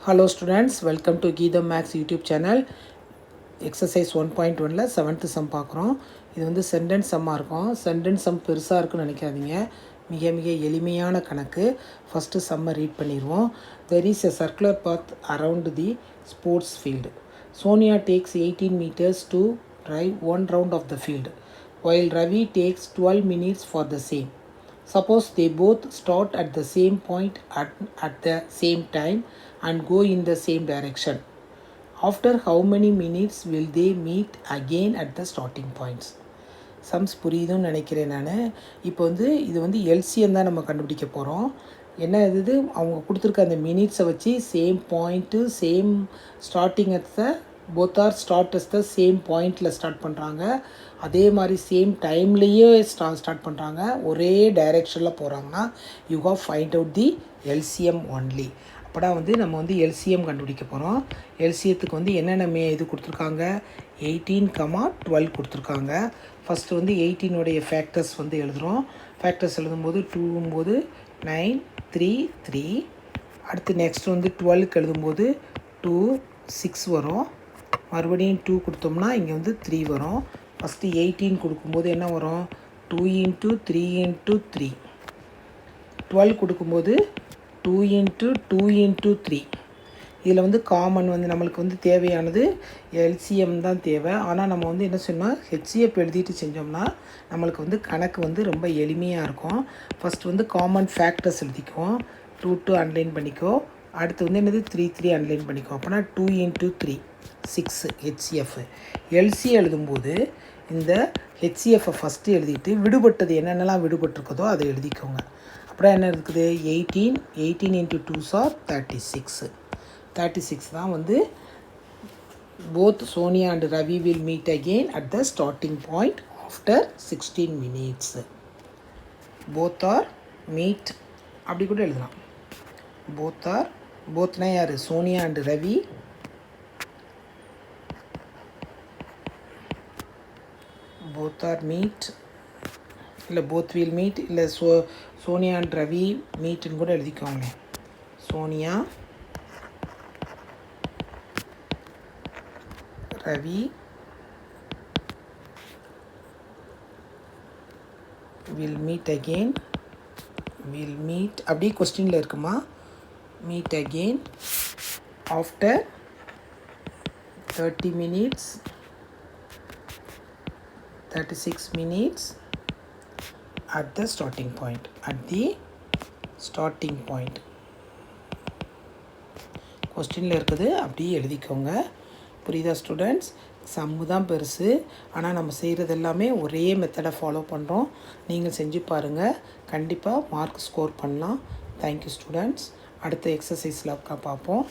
Hello students, welcome to Geetham Max YouTube channel. Exercise 1.1ல 7th sum பார்க்குறோம். இது வந்து sentence sum இருக்கும். Sentence sum பெருசாக இருக்குன்னு நினைக்காதீங்க. மிக மிக எளிமையான கணக்கு. First sum read பண்ணிடுவோம். There is a circular path around the sports field. Sonia takes 18 meters to drive one round of the field, while Ravi takes 12 minutes for the same. Suppose they both start at the same point at the same time and go in the same direction. After how many minutes will they meet again at the starting points? Sums புரியுதுன்னு நினைக்கிறேன் நான். இப்போ இது வந்து LCM தான் நம்ம கண்டுபிடிக்க போகிறோம். என்ன இது அவங்க கொடுத்துருக்க அந்த மினிட்ஸை வச்சு same point same starting at the both are start as the same பாயிண்டில் ஸ்டார்ட் பண்ணுறாங்க. அதே மாதிரி சேம் டைம்லேயே ஸ்டார்ட் பண்ணுறாங்க. ஒரே டைரெக்ஷனில் போகிறாங்கன்னா you have find out the LCM only. அப்போனா நம்ம எல்சிஎம் கண்டுபிடிக்க போகிறோம். எல்சிஎத்துக்கு என்னென்ன இது கொடுத்துருக்காங்க, 18, 12 கொடுத்துருக்காங்க. ஃபஸ்ட்டு 18உடைய ஃபேக்டர்ஸ் எழுதுகிறோம். ஃபேக்டர்ஸ் எழுதும்போது 2 9 3 3. அடுத்து நெக்ஸ்ட் 12க்கு எழுதும்போது 2 6 வரும். மறுபடியும் 2 கொடுத்தோம்னா இங்கே 3 வரும். ஃபஸ்ட்டு 18 கொடுக்கும்போது என்ன வரும், 2 × 3 × 3. 12 கொடுக்கும்போது 2 × 2 × 3. இதில் காமன் நம்மளுக்கு தேவையானது எல்சிஎம் தான் தேவை. ஆனால் நம்ம என்ன சொன்னால் ஹெச்சிஎஃப் எழுதிட்டு செஞ்சோம்னா நம்மளுக்கு கணக்கு ரொம்ப எளிமையாக இருக்கும். ஃபஸ்ட்டு காமன் ஃபேக்டர்ஸ் எழுதிக்குவோம். 2 2 அன்லைன் பண்ணிக்கோ. அடுத்து என்னது 3 3 அன்லைன் பண்ணிக்கோ. அப்போனா 2 × 3 6 ஹெச்சிஎஃப். எல்சி எழுதும்போது இந்த ஹெச்சிஎஃப்பை ஃபஸ்ட்டு எழுதிட்டு விடுபட்டது என்னென்னலாம் விடுபட்டிருக்குதோ அதை எழுதிக்கோங்க. அப்புறம் என்ன இருக்குது, 18 × 2s are 36. 36 தான் both Sonia and Ravi will meet again at the starting point after 16 minutes. Both are meet அப்படி கூட எழுதலாம். bothனா யார், Sonia and Ravi. both are meet இல்லை both will meet இல்லை சோனியா அண்ட் ரவி மீட்னு கூட எழுதிக்கோங்க. Sonia Ravi will meet again. will meet அப்படி கொஸ்டினில் இருக்குமா, meet again after 30 minutes 36 minutes at the starting point. கொஸ்டினில் இருக்குது, அப்படியே எழுதிக்கோங்க. புரியுதா ஸ்டூடெண்ட்ஸ்? சம்மு தான் பெருசு, ஆனால் நம்ம செய்கிறது எல்லாமே ஒரே மெத்தடை ஃபாலோ பண்ணுறோம். நீங்கள் செஞ்சு பாருங்கள், கண்டிப்பாக மார்க் ஸ்கோர் பண்ணலாம். Thank you students. அடுத்த எக்ஸசைஸில் பார்ப்போம்.